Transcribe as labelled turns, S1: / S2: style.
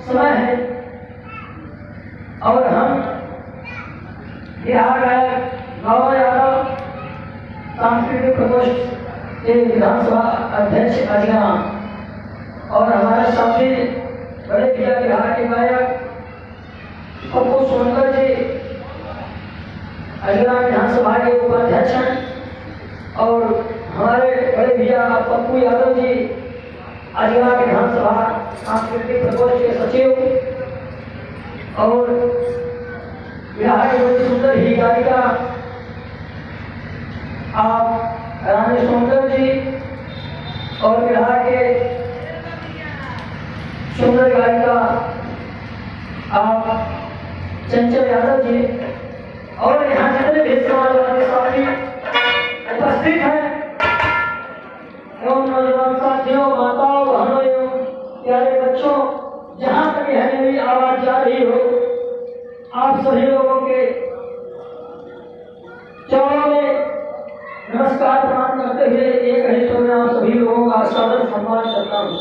S1: समय है और हम बिहार गायक गौरव यादव सांस्कृतिक प्रकोष्ठ के विधानसभा अध्यक्ष अजगा और हमारे साथी बड़े भैया बिहार के गायक पप्पू सोनकर जी अजगा विधानसभा के उपाध्यक्ष हैं और हमारे बड़े भैया पप्पू यादव जी अजगा विधानसभा सांस्कृतिक प्रकोष्ठ के सचिव और बिहार की बड़ी सुंदर ही गायिका आप रानी सोनकर जी और बिहार के सुंदर गायिका आप चंचल यादव जी और यहाँ जितने भी समाज वाले साथी उपस्थित हैं एवं नौजवान साथियों, माताओं, बहनों एवं प्यारे बच्चों, जहाँ तक यह मेरी आवाज जा रही हो, आप सभी लोगों के चरणों में नमस्कार प्रणाम करते हुए एक ही स्वर में आप सभी लोगों का सादर सम्मान करता हूँ।